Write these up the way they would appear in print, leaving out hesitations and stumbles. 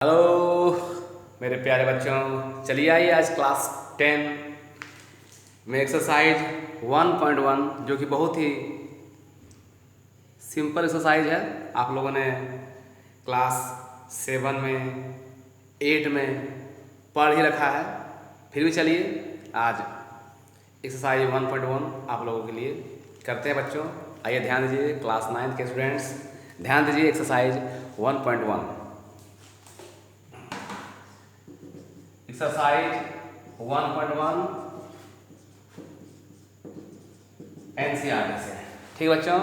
Hello मेरे प्यारे बच्चों, चलिए आइए आज क्लास 10 में एक्सरसाइज 1.1 जो कि बहुत ही सिंपल एक्सरसाइज है। आप लोगों ने क्लास 7 में 8 में पढ़ ही रखा है, फिर भी चलिए आज एक्सरसाइज 1.1 आप लोगों के लिए करते हैं बच्चों। आइए ध्यान दीजिए, क्लास 9 के स्टूडेंट्स ध्यान दीजिए। एक्सरसाइज 1.1 एक्सरसाइज 1.1 एनसीईआरटी से। ठीक बच्चों,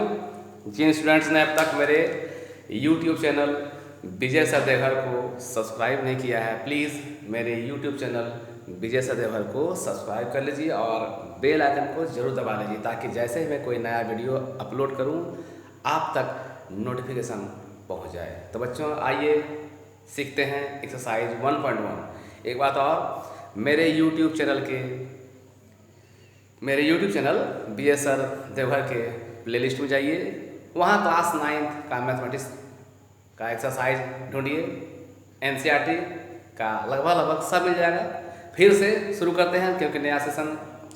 जिन स्टूडेंट्स ने अब तक मेरे YouTube चैनल विजय सदेवर को सब्सक्राइब नहीं किया है, प्लीज़ मेरे YouTube चैनल विजय सदेवर को सब्सक्राइब कर लीजिए और बेल आइकन को ज़रूर दबा लीजिए ताकि जैसे ही मैं कोई नया वीडियो अपलोड करूं आप तक नोटिफिकेशन पहुंच जाए। तो बच्चों आइए सीखते हैं एक्सरसाइज 1.1। एक बात और, मेरे YouTube चैनल विजय सर देवघर के प्लेलिस्ट में जाइए, वहाँ क्लास 9 का मैथमेटिक्स का एक्सरसाइज ढूंढिए, एनसीईआरटी का लगभग सब मिल जाएगा। फिर से शुरू करते हैं क्योंकि नया सेशन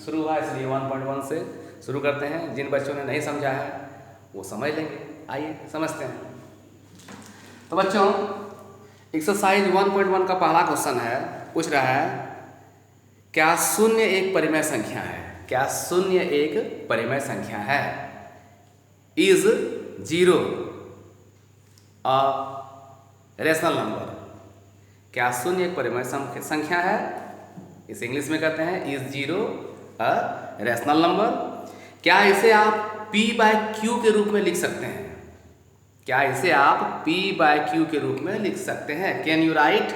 शुरू हुआ, इसलिए 1.1 से शुरू करते हैं। जिन बच्चों ने नहीं समझा है वो समझ लेंगे, आइए समझते हैं। तो बच्चों एक्सरसाइज 1.1 का पहला क्वेश्चन है, पूछ रहा है क्या शून्य एक परिमेय संख्या है? क्या शून्य एक परिमेय संख्या है? Is 0 a rational number? क्या शून्य एक परिमेय संख्या है? इसे इंग्लिश में कहते हैं इज 0 अ रेशनल नंबर। क्या इसे आप p/q के रूप में लिख सकते हैं? क्या इसे आप p/q के रूप में लिख सकते हैं? Can you write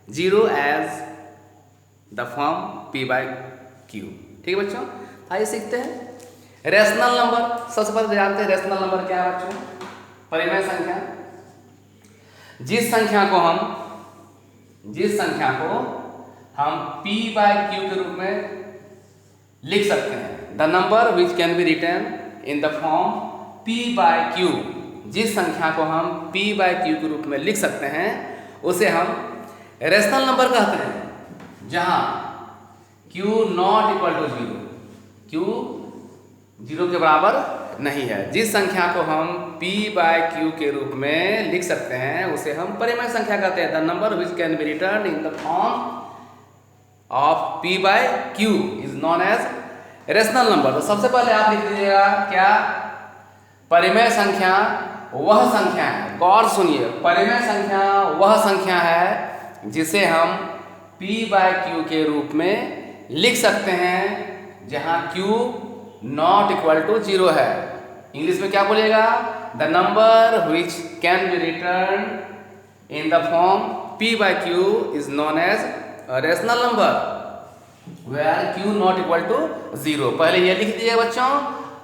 0 as the form p/q? ठीक है बच्चों, आइए सीखते हैं रेशनल नंबर। सबसे पहले जानते हैं रेशनल नंबर क्या है बच्चों? परिमेय संख्या। जिस संख्या को हम p/q के रूप में लिख सकते हैं, the number which can be written in the form p/q। जिस संख्या को हम p/q के रूप में लिख सकते हैं उसे हम रेशनल नंबर कहते हैं, जहां q not equal to 0, q 0 के बराबर नहीं है। जिस संख्या को हम p/q के रूप में लिख सकते हैं उसे हम परिमेय संख्या कहते हैं, the number which can be return in the form of p/q is known as rational number. तो सबसे पहले आप लिख दीजिएगा क्या परिमेय संख्या वह संख्या है, गौर सुनिए, परिमेय संख्या वह संख्या है जिसे हम p/q के रूप में लिख सकते हैं जहां q नॉट इक्वल टू 0 है। इंग्लिश में क्या बोलेगा? The number which can be return in the form p/q is known as rational number where q not equal to 0। पहले ये लिख दिए बच्चों।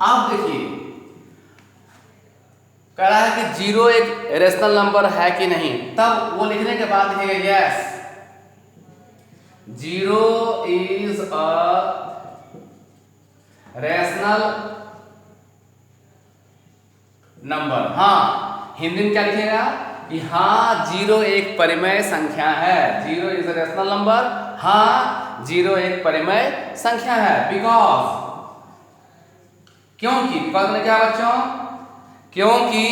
अब देखिए कह रहा है कि 0 एक रेशनल नंबर है कि नहीं, तब वो लिखने के बाद लिखेगा yes 0 is a rational number. हाँ, हिंदी में क्या लिखेगा कि हाँ 0 एक परिमेय संख्या है। 0 इज अ रेशनल नंबर, हाँ 0 एक परिमेय संख्या है। बिकॉज क्योंकि ने क्या बच्चों? क्योंकि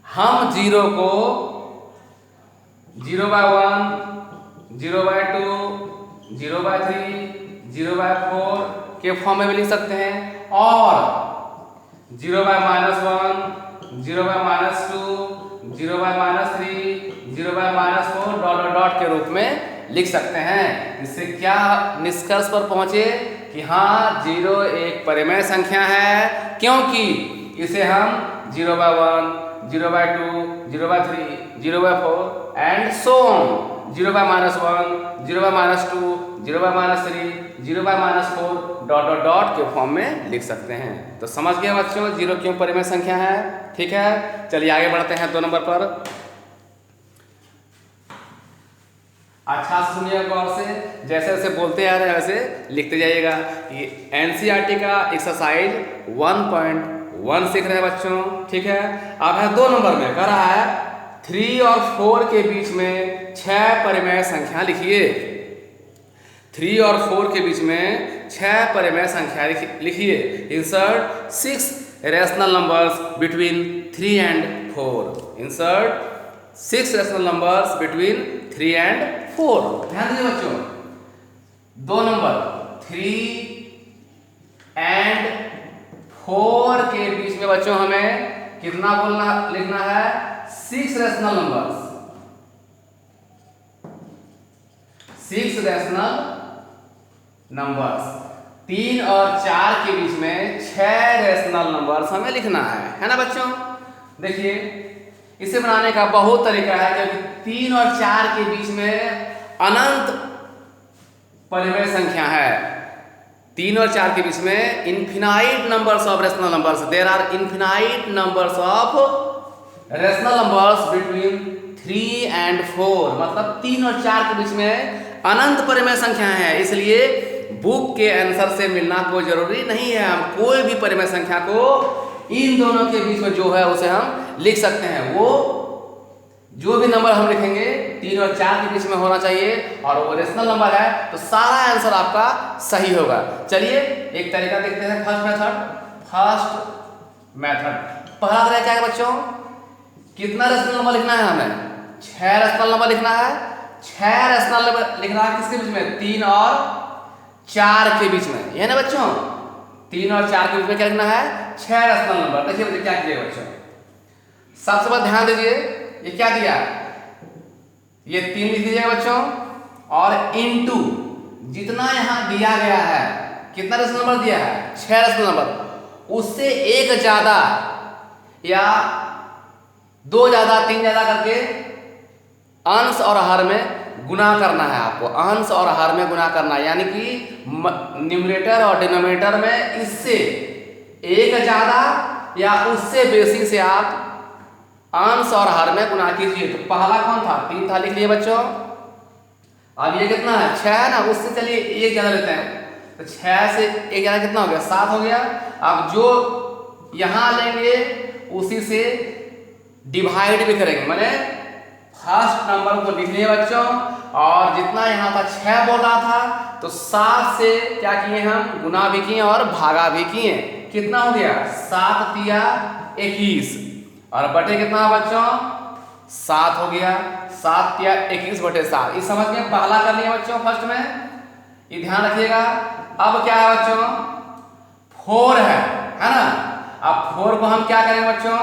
हम 0 को 0/1, 0/2, 0/3, 0/4 के फॉर्म में भी लिख सकते हैं और 0/-1, 0/-2, 0/-3, 0/-4 डॉट के रूप में लिख सकते हैं। इससे क्या निष्कर्ष पर पहुंचे कि हाँ 0 एक परिमेय संख्या है क्योंकि इसे हम 0/1, 0/2, 0/3, 0/4 एंड सो ऑन 0/-1, 0/-2, 0/-3, 0/-4 डॉट के फॉर्म में लिख सकते हैं। तो समझ गए बच्चों 0 क्यों परिमेय संख्या है? ठीक है, चलिए आगे बढ़ते हैं 2 नंबर पर। अच्छा सुनिए गौर से, जैसे जैसे बोलते आ रहे हैं वैसे लिखते जाइएगा। ये एनसीईआरटी का एक्सरसाइज 1.1 सीख रहे हैं बच्चों। ठीक है, अब है 2 नंबर में कह रहा है 3 और 4 के बीच में 6 परिमेय संख्या लिखिए। 3 और 4 के बीच में 6 परिमेय संख्या लिखिए। Insert 6 rational numbers between 3 and 4। Insert 6 rational numbers between 3 and 4। ध्यान दीजिए बच्चों, दो नंबर 3 and 4 के बीच में बच्चों हमें कितना लिखना है? 6 रैशनल नंबर्स। 6 rational numbers. 3 और 4 के बीच में 6 रैशनल नंबर्स हमें लिखना है ना बच्चों? देखिए, इसे बनाने का बहुत तरीका है, क्योंकि 3 और 4 के बीच में अनंत परिमेय संख्या है। 3 और 4 के बीच में infinite numbers of rational numbers. There are infinite numbers of rational numbers between 3 and 4। मतलब 3 और 4 के बीच में अनंत परिमेय संख्या है। इसलिए बुक के आंसर से मिलना कोई जरूरी नहीं है। हम कोई भी परिमेय संख्या को इन दोनों के बीच में जो है उसे हम लिख सकते हैं। वो जो भी नंबर हम लिखेंगे 3 और 4 के बीच में होना चाहिए, और वो रेशनल नंबर है, तो सारा आंसर आपका सही होगा। चलिए एक तरीका देखते हैं। फर्स्ट मेथड पहला तरीका क्या है बच्चों? कितना रेशनल नंबर लिखना है हमें? 6 रेशनल नंबर लिखना है। 6 रेशनल नंबर लिखना है किसके बीच में? 3 और 4 के बीच में, ये ना बच्चों? 3 और 4 के बीच में क्या लिखना है? 6 रेशनल नंबर। देखिए बच्चों क्या कीजिएगा बच्चों, सबसे पहले ध्यान दीजिए, ये क्या दिया? ये 3 लिख दीजिएगा बच्चों, और इनटू जितना यहां दिया गया है, कितना रेशनल नंबर दिया है? 6 रेशनल नंबर। उससे एक ज्यादा या 2 ज्यादा 3 ज्यादा करके अंश और हर में गुना करना है आपको। अंश और हर में गुना करना, यानी कि न्यूमरेटर और डिनोमिनेटर में इससे एक ज्यादा या उससे बेसी से आप अंश और हर में गुना कीजिए। तो पहला कौन था? 3 था, लिख लिए बच्चों। अब ये कितना है? 6 है ना, उससे चलिए एक ज्यादा लेते हैं, तो 6 से एक ज्यादा कितना हो गया? 7 हो गया। अब जो यहां लेंगे उसी से डिवाइड भी करेंगे, माने फर्स्ट नंबर को लिख लिए बच्चों, और जितना यहाँ था 6 बोल रहा था, तो 7 से क्या किए हम? गुना भी किए और भागा भी किए। कितना हो गया? 7 तिया 21, और बटे कितना बच्चों? 7 हो गया। 7 तिया 21 बटे 7। इस समझ में पहला कर लिया बच्चों फर्स्ट में, ये ध्यान रखिएगा। अब क्या है बच्चों? 4 है ना? अब 4 को हम क्या करेंगे बच्चों?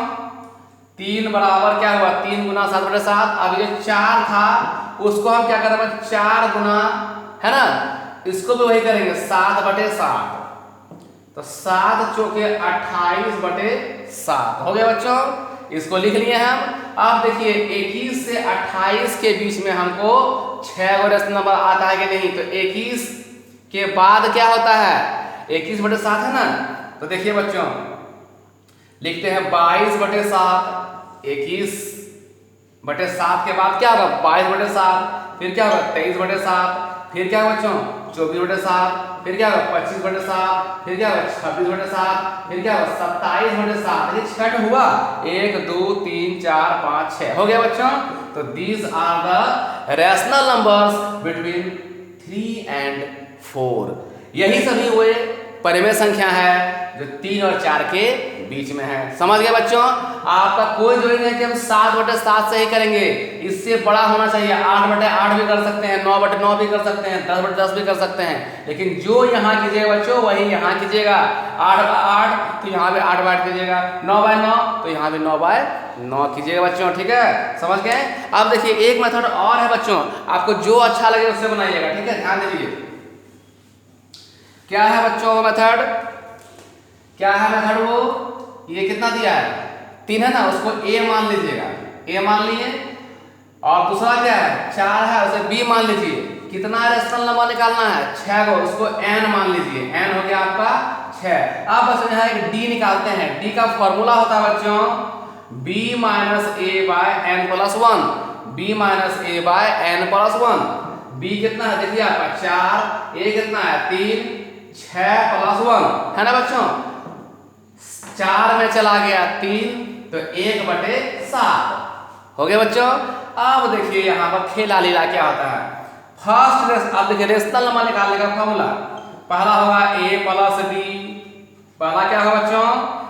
3 बराबर क्या हुआ? 3 गुना 7 बटे 7। अब ये 4 था, उसको हम क्या करेंगे? 4 गुना, है ना, इसको भी वही करेंगे 7 बटे 7। तो 7 चौके 28 बटे 7 हो गया बच्चों। इसको लिख लिए हम। अब देखिए 21 से 28 के बीच में हमको 6 गो रेशनल नंबर आता है कि नहीं? तो 21 के बाद क्या होता है? 21 बटे 7 है ना? तो देखिए बच्चों लिखते हैं 22 बटे 7। 21 बटे 7 के बाद क्या होगा? 22 बटे 7, फिर क्या होगा? 23 बटे 7, फिर क्या होगा बच्चों? 24 बटे 7, फिर क्या होगा? 25 बटे 7, फिर क्या होगा? 26 बटे 7, फिर क्या होगा? 27 बटे 7। ये 6 हुआ। 1 2 3 4 5 6 हो गया बच्चों। तो these are the rational numbers between 3 and 4। यही सभी वे परिमेय संख्या है जो 3 और 4 के बीच में है। समझ गए बच्चों? आपका कोई जरूरी नहीं कि हम 7 बटे 7 से ही करेंगे, इससे बड़ा होना चाहिए। 8 बटे 8 भी कर सकते हैं, 9 बटे 9 भी कर सकते हैं, 10 बटे 10 भी कर सकते हैं। लेकिन जो यहाँ कीजिएगा बच्चों वही यहाँ कीजिएगा। 8 बाय 8 तो यहाँ भी 8 बाय 8 कीजिएगा। 9 बाय 9 तो यहाँ भी 9 बाय 9 कीजिएगा बच्चों। ठीक है, समझ गए? अब देखिए एक मेथड और है बच्चों, आपको जो अच्छा लगे उससे बनाइएगा। ठीक है, ध्यान दीजिए। क्या है बच्चों मेथड? क्या है मेथड? वो ये कितना दिया है? 3 है ना, उसको a मान लीजिएगा। a मान लिए, और दूसरा क्या है? 4 है, उसे b मान लीजिए। कितना रेशनल नंबर निकालना है? 6 को, उसको n मान लीजिए। n हो गया आपका 6। अब बस यहाँ एक d निकालते हैं। d का फॉर्मूला होता है बच्चों b minus a by n plus 1। b minus a by n plus 1। b कितना है? देखिए आपका 4, a कितना है? 3, 6 प्लस 1 है ना बच्चों? 4 में चला गया 3, तो 1 बटे 7। हो गया बच्चों। अब देखिए यहाँ पर खेला लीला क्या होता है। फर्स्ट अब देखिए रेशनल नंबर निकालने का फॉर्मूला, पहला होगा a प्लस b। पहला क्या होगा बच्चों,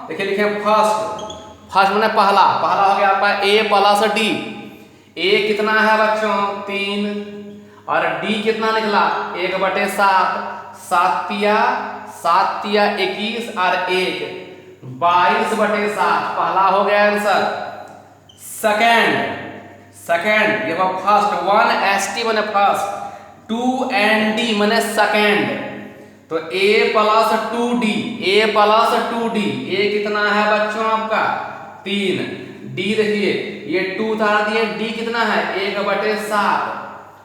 देखिए लिखे फर्स्ट मैंने पहला हो गया आपका a प्लस d। a कितना है बच्चों 3 और d कितना निकला 1/7। 7 तिया 21 और 1 22/7 पहला हो गया आंसर। सेकंड ये फर्स्ट 1 st मैंने फर्स्ट 2 nd मैंने सेकंड। तो a प्लस 2d a कितना है बच्चों आपका 3। d देखिए ये 2 उतार दिए, d कितना है 1/7।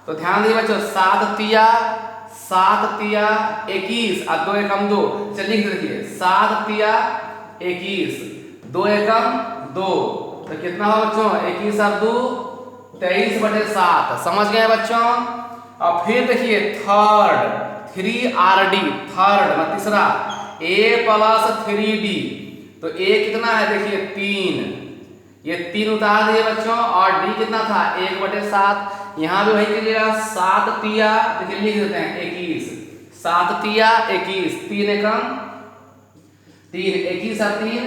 तो ध्यान दीजिए बच्चों 7 तिया 21 और 2 एकम 2। चलिए देखिए 7 तिया 21 2 एकम 2 तो कितना हो बच्चों 21 और 2 23/7। समझ गए बच्चों। और फिर देखिए थर्ड 3rd थर्ड मतलब तीसरा a प्लस 3d। तो a कितना है देखिए 3, ये 3 उतार दिए बच्चों और d कितना था 1/7। यहाँ भी वही कीजिएगा 7 तिया देखिए लिख देते हैं 21 7 तिया 21 3 एकम 3 21 और 3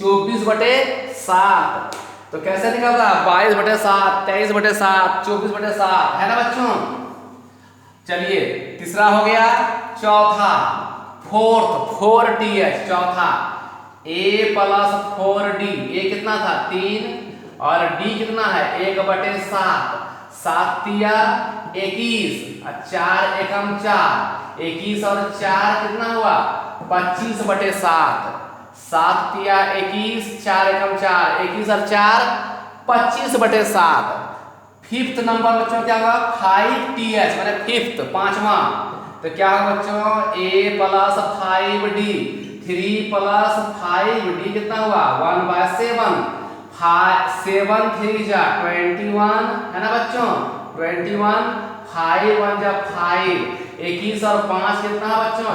24/7। तो कैसे निकलता 22/7 23/7 24/7 है ना बच्चों। चलिए तीसरा हो गया। चौथा फोर्थ 4th चौथा a प्लस 4d। a कितना था 3 और d कितना है 1/7। 7 तिया 21 और 4 एकम 4 21 और 4 कितना हुआ 25/7। 7 तिया 21 4 एकम 4 21 और 4 25/7। फिफ्थ नंबर बच्चों क्या होगा 5th मैंने फिफ्थ पांचवा। तो क्या होगा बच्चों a plus 5d 3 plus 5d कितना हुआ 1/7। 7 3 जा 21 है ना बच्चों 21 5 1 जा 5 21 और 5 कितना बच्चों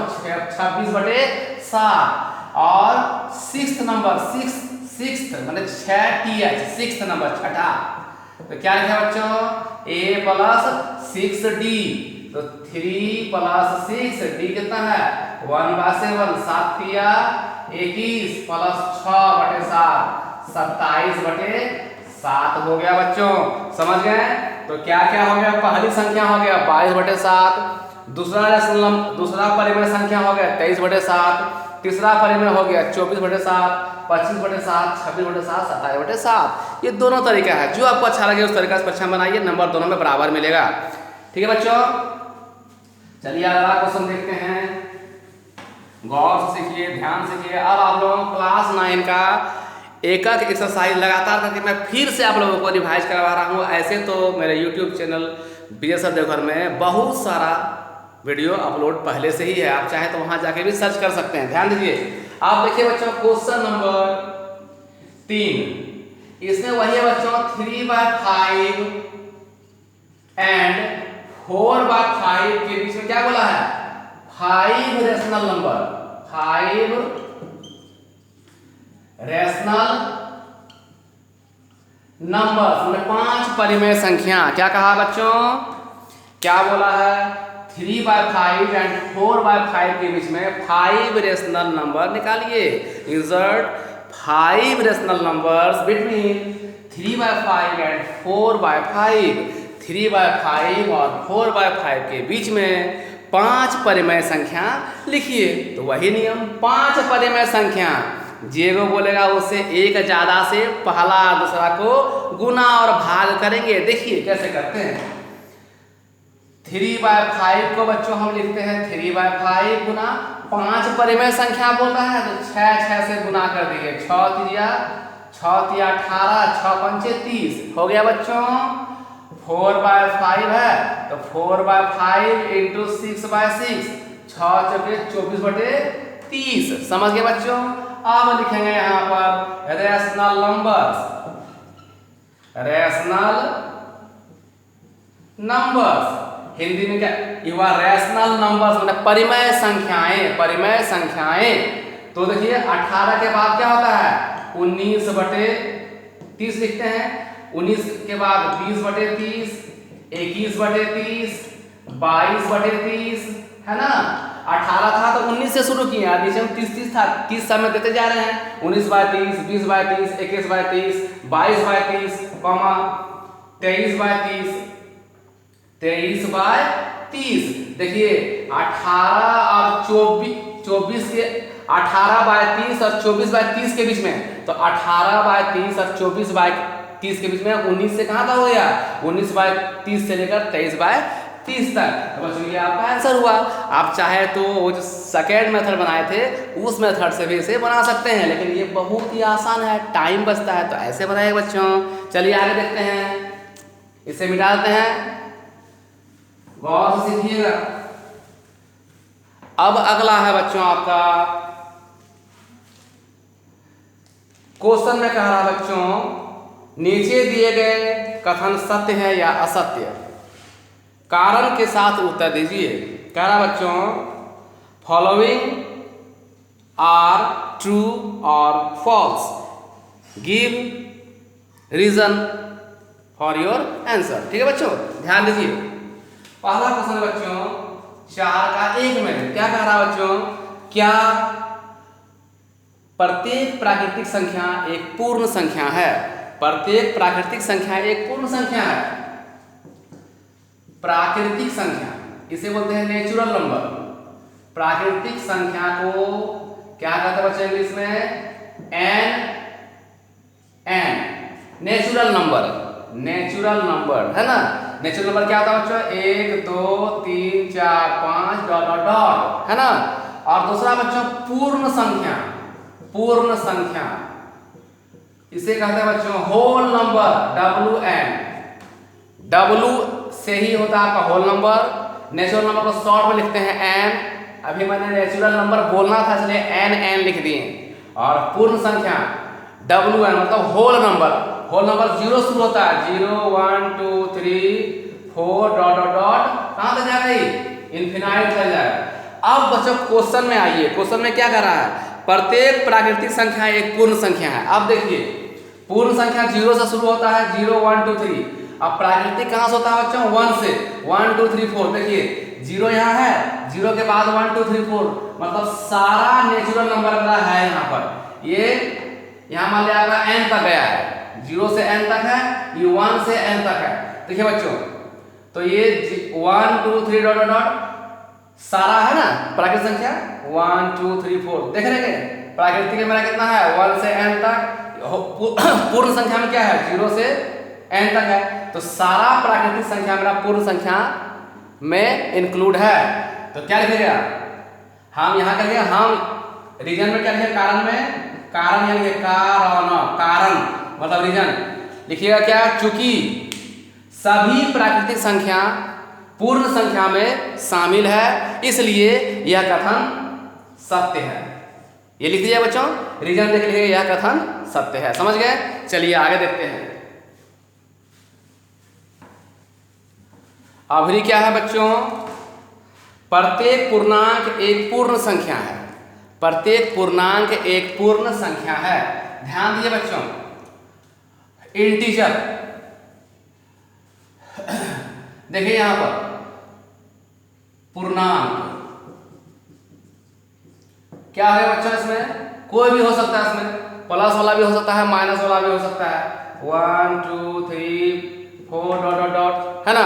26/7। और सिक्स्थ नंबर सिक्स्थ मतलब 6th नंबर छठा। तो क्या लिखा बच्चों a प्लस 6d। तो 3 प्लस 6d कितना है 1/7। 7 तिया 21 प्लस 6/7 27/7 हो गया बच्चों। समझ गए। तो क्या क्या हो गया पहली संख्या हो गया 22/7, दूसरा परिमेय संख्या हो गया 23/7, तीसरा परिमेय हो गया 24/7 25/7 26/7 27/7। ये दोनों तरीका है, जो आपको अच्छा लगे उस तरीका से परीक्षा बनाइए, नंबर दोनों में बराबर मिलेगा। ठीक है बच्चों। चलिए अगला क्वेश्चन देखते हैं, गौर से सीखिए ध्यान से सीखिए। अब आप लोगों को क्लास 9 का एकक एक्सरसाइज लगातार करके मैं फिर से आप लोगों को रिवाइज करवा रहा हूँ। ऐसे तो मेरे यूट्यूब चैनल BSR देवघर में बहुत सारा वीडियो अपलोड पहले से ही है, आप चाहे तो वहां जाके भी सर्च कर सकते हैं। ध्यान दीजिए। आप देखिए बच्चों क्वेश्चन नंबर 3, इसमें वही है बच्चों 3/5 एंड 4/5 के बीच में क्या बोला है 5 रेशनल नंबर 5 रेशनल नंबर्स मतलब 5 परिमेय संख्या। क्या कहा बच्चों, क्या बोला है 3/5 एंड 4/5 के बीच में 5 रेशनल नंबर निकालिए। Insert 5 rational numbers between 3/5 and 4/5। 3/5 और 4/5 के बीच में 5 परिमेय संख्या लिखिए। तो वही नियम 5 परिमेय संख्या जेगो बोलेगा उससे एक ज्यादा से पहला दूसरा को गुना और भाग करेंगे। देखिए कैसे करते हैं। 3/5 को बच्चों हम लिखते हैं 3/5 गुना 5 परिमेय संख्या बोल रहा है तो 6 से गुना कर देंगे। 6 तिया 18 6 पंचे 30 हो गया बच्चों। 4/5 है तो 4/5 इंटू 6/6 6 चौके 24/30। समझ गए बच्चों। अब लिखेंगे यहाँ पर rational numbers. Rational numbers Hindi में क्या युवा रेशनल नंबर्स मतलब परिमेय संख्याएं। परिमेय संख्याएं तो देखिए 18 के बाद क्या होता है 19/30 लिखते हैं। 19 के बाद 20/30, 21/30, 22/30, है ना। 18 था तो 19 से शुरू किए, नीचे में 30 था, 30 समय देते जा रहे हैं। 19/30, 20/30, 21/30, 22/30, 23/30, 23/30। देखिए 18 और 24 के 18/30 और 24/30 के बीच में, तो 18/30 और 24/30 के बीच में 19 से कहाँ तक हो गया, 19/30 से लेकर 23/30 तक। तो बच्चों ये आपका आंसर हुआ। आप चाहे तो वो जो सेकेंड मेथड बनाए थे उस मेथड से भी इसे बना सकते हैं, लेकिन ये बहुत ही आसान है, टाइम बचता है, तो ऐसे बनाए बच्चों। चलिए आगे देखते हैं, इसे मिटा देते हैं, गौर से सीखिएगा। अब अगला है बच्चों आपका क्वेश्चन में कह रहा बच्चों, नीचे दिए गए कथन सत्य है या असत्य, कारण के साथ उत्तर दीजिए। कह रहा बच्चों, फॉलोइंग आर ट्रू और false, give reason for your answer. ठीक है बच्चों, ध्यान दीजिए। पहला क्वेश्चन है बच्चों 4 का 1 में, क्या कह रहा बच्चों, क्या प्रत्येक प्राकृतिक संख्या एक पूर्ण संख्या है? प्रत्येक प्राकृतिक संख्या एक पूर्ण संख्या है। प्राकृतिक संख्या इसे बोलते हैं नेचुरल नंबर। प्राकृतिक संख्या को क्या कहते हैं बच्चों इंग्लिश में, an natural number. Natural number है ना, नेचुरल नंबर क्या होता है बच्चों, 1 2 3 4 5 डॉट डॉट डॉट, है ना। और दूसरा बच्चों पूर्ण संख्या, पूर्ण संख्या इसे कहते हैं बच्चों होल नंबर, WN। W से ही होता है आपका होल नंबर। नेचुरल नंबर को शॉर्ट में लिखते हैं n। अभी मैंने नेचुरल नंबर बोलना था इसलिए n लिख दिए। और पूर्ण संख्या WN मतलब होल नंबर। होल नंबर 0 शुरू होता है, 0 1 2 3 4 डॉट डॉट डॉट, कहाँ तक जाएगा, इनफिनाइट तक जाएगा। अब बच्चों क्वेश्चन में आइए, क्वेश्चन में क्या कर रहा है, प्रत्येक प्राकृतिक संख्या एक पूर्ण संख्या है। अब देखिए पूर्ण संख्या 0 से शुरू होता है, 0 1 2 3। अब प्राकृतिक कहाँ से होता है बच्चों, 1 से, 1 2 3 4। देखिए 0 यहाँ है, 0 के बाद 1 2 3 4, मतलब सारा नेचुरल नंबर मेरा है यहाँ पर। ये यहाँ मान लिया आपका n तक गया है, 0 से n तक है, ये 1 से n तक है। देखिए बच्चों, तो ये 1 2 3 डॉट डॉट सारा है ना प्राकृतिक संख्या, 1 2 3 4। देख रहे हैं प्राकृतिक में मेरा कितना है, 1 से n तक। पूर्ण संख्या में क्या है, 0 से n तक है। तो सारा प्राकृतिक संख्या मेरा पूर्ण संख्या में इंक्लूड है। तो क्या लिखेगा, हम यहाँ करेंगे, हम रीजन में क्या लिखेंगे, कारण में, कारण यानी कारण, कारण मतलब रीजन लिखिएगा क्या, चूंकि सभी प्राकृतिक संख्या पूर्ण संख्या में शामिल है इसलिए यह कथन सत्य है। ये लिख दिया बच्चों, रीजन देख लीजिए, यह कथन सत्य है। समझ गए? चलिए आगे देखते हैं। अभी क्या है बच्चों, प्रत्येक पूर्णांक एक पूर्ण संख्या है। प्रत्येक पूर्णांक एक पूर्ण संख्या है। ध्यान दीजिए बच्चों, इंटीजर देखिए यहां पर पूर्णांक क्या है बच्चों, इसमें कोई भी हो सकता है, इसमें प्लस वाला भी हो सकता है, माइनस वाला भी हो सकता है। 1 2 3 4 डॉट डॉट डॉट, है ना,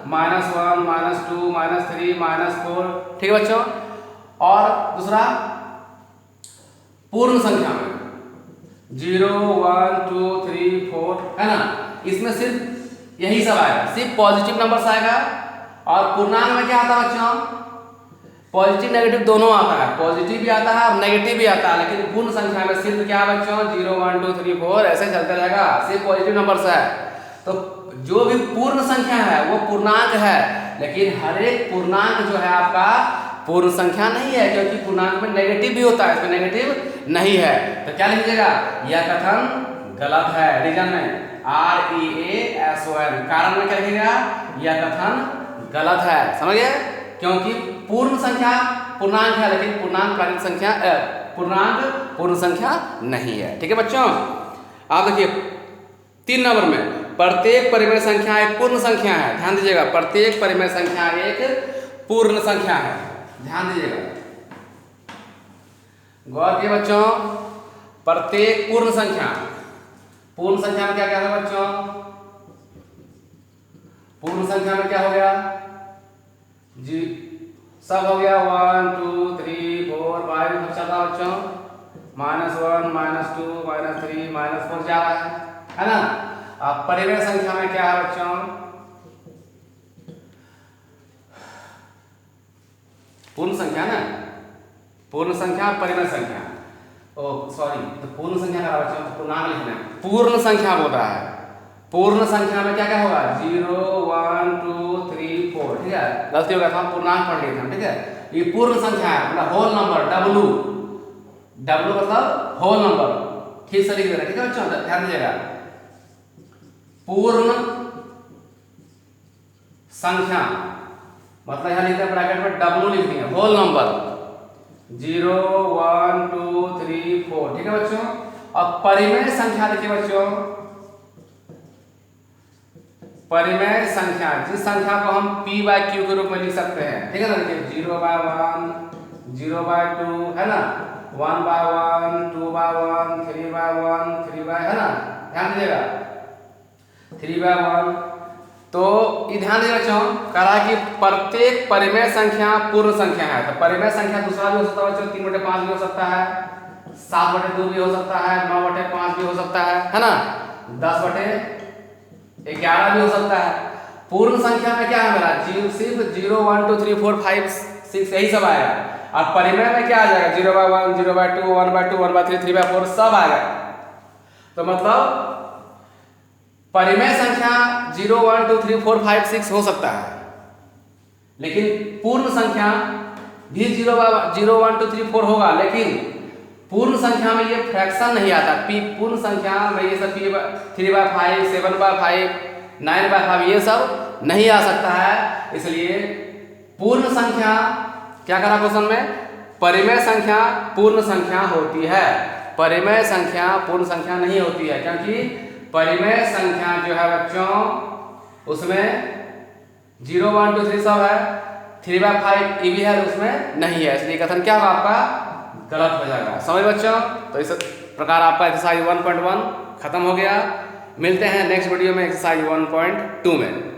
-1 -2 -3 -4। ठीक है बच्चों। और दूसरा पूर्ण संख्या में 0 1 2 3 4, है ना, इसमें सिर्फ यही सब आएगा, सिर्फ पॉजिटिव नंबर्स आएगा। और पूर्णांक में क्या आता है बच्चों, पॉजिटिव नेगेटिव दोनों आता है, पॉजिटिव भी आता है और नेगेटिव भी आता है। लेकिन पूर्ण संख्या में सिर्फ क्या बच्चों, 0 1 2 3 4 ऐसे चलते रहेगा, सिर्फ पॉजिटिव नंबर्स है। तो जो भी पूर्ण संख्या है वो पूर्णांक है, लेकिन हर एक पूर्णांक जो है आपका पूर्ण संख्या नहीं है, क्योंकि पूर्णांक में नेगेटिव भी होता है, इसमें नेगेटिव नहीं है। तो क्या लिखिएगा, यह कथन गलत है। रीजन में REASON, कारण में क्या लिखिएगा, यह कथन गलत है। समझ गए? क्योंकि पूर्ण संख्या पूर्णांक है, लेकिन पूर्णांक प्राकृतिक संख्या, पूर्णांक पूर्ण संख्या नहीं है। ठीक है बच्चों। आप देखिए 3 नंबर में प्रत्येक परिमेय संख्या एक पूर्ण संख्या है। ध्यान दीजिएगा, प्रत्येक परिमेय संख्या एक पूर्ण संख्या है। ध्यान दीजिएगा, गौर किए बच्चों, प्रत्येक पूर्ण संख्या में क्या क्या है बच्चों? पूर्ण संख्या में क्या हो गया जी? सब हो गया 1 2 3 4 5 सब चल रहा बच्चों, -1 -2 -3 -4 जा रहा है ना। अब परिमेय संख्या में क्या है बच्चों? पूर्ण संख्या ना, पूर्ण संख्या और परिमेय संख्या। ओ सॉरी, तो पूर्ण संख्या का बच्चों तो पूर्णांक लिखना है। पूर्ण संख्या बोल रहा है, पूर्ण संख्या में क्या क्या होगा? 0 1 2 3 4, ठीक है, गलती हो गया था, पूर्णांक पढ़ लिए थे, ठीक है। ये पूर्ण संख्या है, मतलब होल नंबर, W मतलब होल नंबर, ठीक से लिख देना, ठीक है बच्चों, ध्यान दीजिएगा। पूर्ण संख्या मतलब यहां लिखते हैं ब्रैकेट में W लिख दिए, होल नंबर 0 1 2 3 4, ठीक है बच्चों। अब परिमेय संख्या देखिए बच्चों, परिमेय संख्या, जिस संख्या को हम p/q के रूप में लिख सकते हैं, ठीक है ना। देखिए 0/1 0/2 है ना, 1/1 2/1 3/1 3/, है ना, ध्यान दीजिएगा 3/1। तो ये ध्यान दीजिए बच्चों, कहा कि प्रत्येक परिमेय संख्या पूर्ण संख्या है। तो परिमेय संख्या दूसरा भी हो सकता है बच्चों, 3/5 भी हो सकता है, 7/2 भी हो सकता है, 9/5 भी हो सकता है ना, 10/11 भी हो सकता है। पूर्ण संख्या में क्या है मेरा? सिर्फ 0 1 2 3 4 5 6 यही सब आएगा। और परिमेय में क्या आ जाएगा? 0/1 0/2 1/2 1/3 3/4 सब आएगा। तो मतलब परिमेय संख्या 0 1 2 3 4 5 6 हो सकता है, लेकिन पूर्ण संख्या भी 0 1 2 3 4 होगा, लेकिन पूर्ण संख्या में ये फ्रैक्शन नहीं आता। पूर्ण संख्या में ये सब 3/5 7/5 9/5 ये सब नहीं आ सकता है। इसलिए पूर्ण संख्या क्या करा क्वेश्चन में? परिमेय संख्या पूर्ण संख्या होती है, परिमेय संख्या पूर्ण संख्या नहीं होती है, क्योंकि परिमेय संख्या जो है बच्चों उसमें 0 1 2 3 सब है, 3/5 ये भी है, उसमें नहीं है, इसलिए कथन क्या होगा आपका? गलत हो जाएगा। समझ बच्चों? तो इस प्रकार आपका एक्सरसाइज 1.1 खत्म हो गया। मिलते हैं नेक्स्ट वीडियो में एक्सरसाइज 1.2 में।